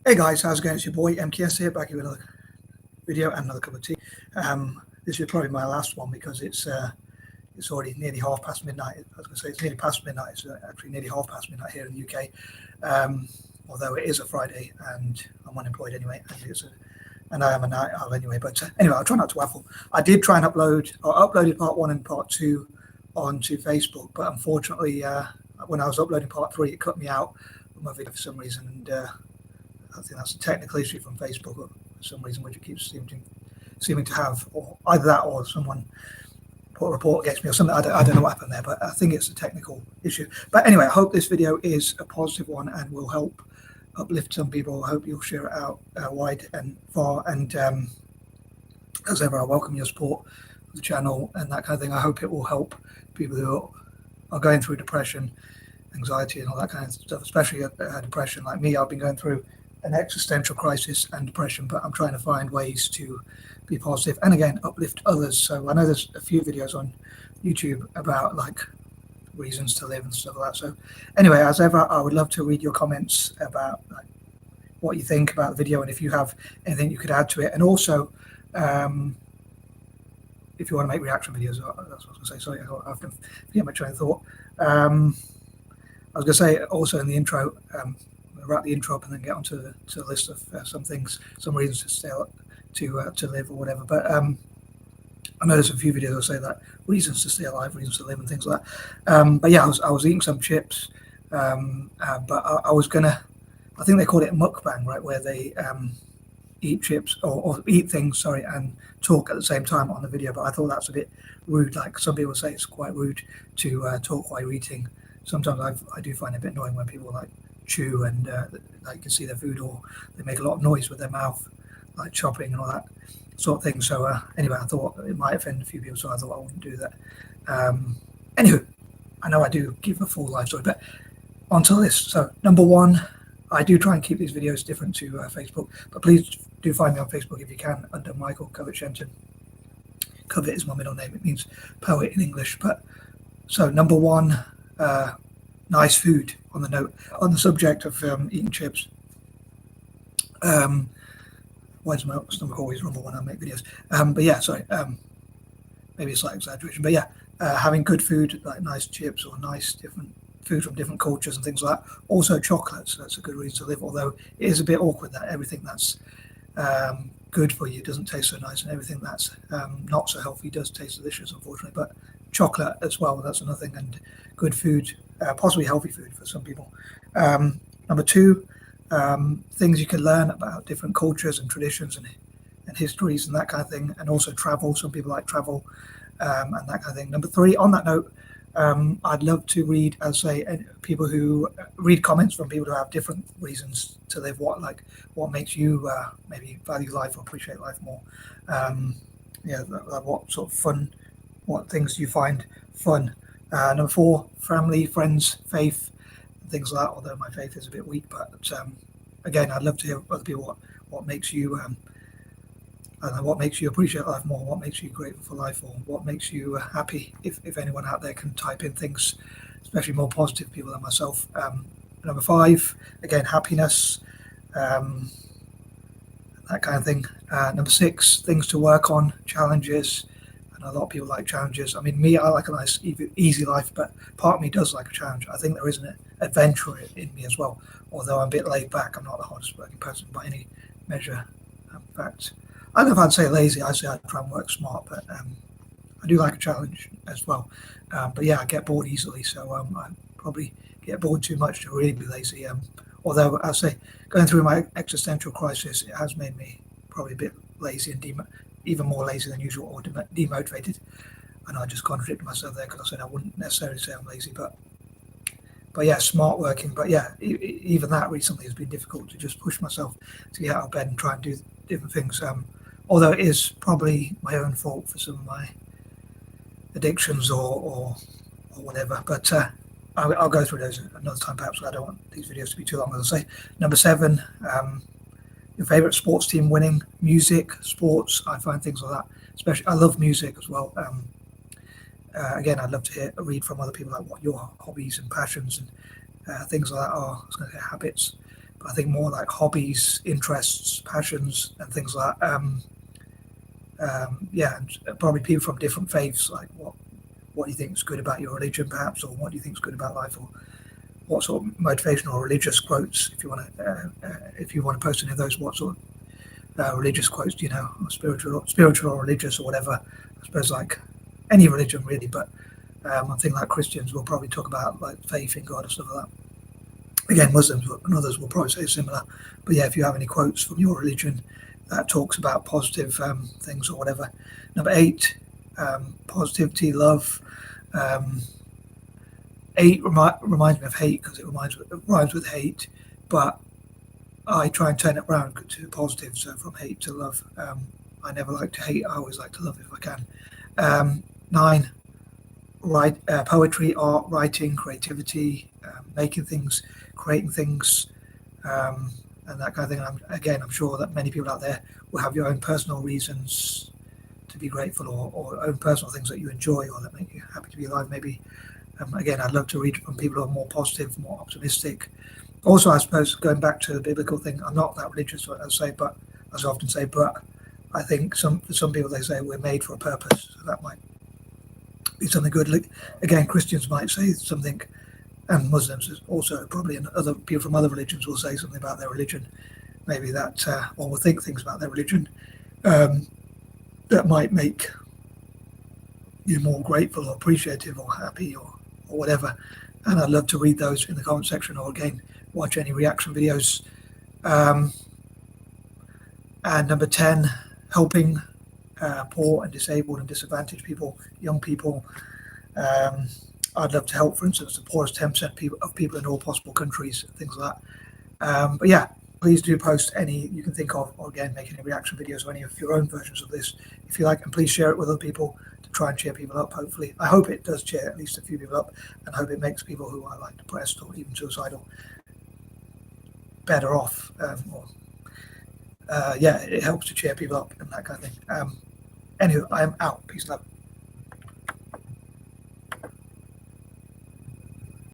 Hey guys, how's it going? It's your boy M.K.S here, back here with another video and another cup of tea. This is probably my last one because it's already nearly half past midnight. I was going to say it's nearly past midnight. It's actually nearly half past midnight here in the UK. Although it is a Friday and I'm unemployed anyway, and I am a night owl anyway. But anyway, I'll try not to waffle. I did try and uploaded part 1 and part 2 onto Facebook, but unfortunately, when I was uploading part 3, it cut me out of my video for some reason, and I think that's a technical issue from Facebook for some reason, which it keeps seeming to have, or either that or someone put a report against me or something. I don't know what happened there, but I think it's a technical issue. But anyway, I hope this video is a positive one and will help uplift some people. I hope you'll share it out wide and far. And as ever, I welcome your support of the channel and that kind of thing. I hope it will help people who are going through depression, anxiety, and all that kind of stuff, especially depression like me. I've been going through an existential crisis and depression, but I'm trying to find ways to be positive and again uplift others. So I know there's a few videos on YouTube about like reasons to live and stuff like that. So anyway, as ever, I would love to read your comments about like what you think about the video and if you have anything you could add to it. And also, if you want to make reaction videos, that's what I was going to say. Sorry, I often forget my train of thought. I was going to say also in the intro, wrap the intro up and then get onto the list of some things, some reasons to stay to live or whatever. But I know there's a few videos that say that reasons to stay alive, reasons to live, and things like that. But yeah, I was eating some chips, but I was gonna, I think they called it mukbang, right, where they eat chips or eat things, sorry, and talk at the same time on the video. But I thought that's a bit rude. Like some people say, it's quite rude to talk while you're eating. Sometimes I do find it a bit annoying when people like chew and like you can see their food, or they make a lot of noise with their mouth, like chopping and all that sort of thing. So anyway, I thought it might offend a few people, so I thought I wouldn't do that. Anywho, I know I do give a full life story, but onto this. So number one, I do try and keep these videos different to Facebook, but please do find me on Facebook if you can under Michael Covett-Shenton. Covett is my middle name. It means poet in English. But so number one, nice food. On the subject of eating chips. Why does my stomach always rumble when I make videos? But yeah, sorry. Maybe it's like exaggeration, but yeah, having good food like nice chips or nice different food from different cultures and things like that. Also chocolates. That's a good reason to live. Although it is a bit awkward that everything that's good for you doesn't taste so nice, and everything that's not so healthy does taste delicious, unfortunately. But chocolate as well, that's another thing. And good food, possibly healthy food for some people. Number two, things you can learn about different cultures and traditions and histories and that kind of thing, and also travel. Some people like travel and that kind of thing. Number three, on that note, I'd love to read, as say, people who read comments from people who have different reasons to live. What makes you maybe value life or appreciate life more? What sort of fun, what things do you find fun? Number four, family, friends, faith, and things like that. Although my faith is a bit weak, but again, I'd love to hear other people what makes you. I don't know, what makes you appreciate life more, what makes you grateful for life, or what makes you happy, if anyone out there can type in things, especially more positive people than myself. Number five, again, happiness, that kind of thing. Number six, things to work on, challenges, and a lot of people like challenges. I mean, me, I like a nice, easy life, but part of me does like a challenge. I think there is an adventure in me as well, although I'm a bit laid back. I'm not the hardest working person by any measure. In fact, I don't know if I'd say lazy. I'd say I'd try and work smart, but I do like a challenge as well. But yeah, I get bored easily, so I probably get bored too much to really be lazy. Although I say, going through my existential crisis, it has made me probably a bit lazy and even more lazy than usual, or demotivated. And I just contradicted myself there because I said I wouldn't necessarily say I'm lazy, but yeah, smart working. But yeah, even that recently has been difficult to just push myself to get out of bed and try and do different things. Although it is probably my own fault for some of my addictions or whatever. But I'll go through those another time perhaps. I don't want these videos to be too long, as I say. Number seven, your favourite sports team winning, music, sports. I find things like that. Especially, I love music as well. Again, I'd love to read from other people like what your hobbies and passions and things like that are. I was going to say habits, But I think more like hobbies, interests, passions, and things like that. Yeah, and probably people from different faiths, like what do you think is good about your religion, perhaps, or what do you think is good about life, or what sort of motivational or religious quotes, if you want to post any of those, what sort of religious quotes do you know, or spiritual or religious or whatever. I suppose like any religion really, but I think like Christians will probably talk about like faith in God and stuff like that. Again, Muslims and others will probably say similar. But yeah, if you have any quotes from your religion that talks about positive things or whatever. Number 8, positivity, love. Um, 8 reminds me of hate because it rhymes with hate, but I try and turn it around to positive. So from hate to love. I never like to hate. I always like to love if I can. 9, poetry, art, writing, creativity, making things, creating things, and that kind of thing. I'm sure that many people out there will have your own personal reasons to be grateful, or own personal things that you enjoy or that make you happy to be alive. Maybe again, I'd love to read from people who are more positive, more optimistic. Also, I suppose going back to the biblical thing, I'm not that religious, as I often say, but I think for some people they say we're made for a purpose, so that might be something good. Like, again, Christians might say something, and Muslims also probably, and other people from other religions will say something about their religion, maybe that, or will think things about their religion um, that might make you more grateful or appreciative or happy or whatever. And I'd love to read those in the comment section, or again, watch any reaction videos. Um, and number 10, helping poor and disabled and disadvantaged people, young people. Um, I'd love to help, for instance, the poorest 10% of people in all possible countries, things like that. But yeah, please do post any you can think of, or again, make any reaction videos or any of your own versions of this if you like, and please share it with other people to try and cheer people up. Hopefully, I hope it does cheer at least a few people up, and hope it makes people who are like depressed or even suicidal better off. Yeah, it helps to cheer people up and that kind of thing. Anyway, I am out. Peace and love.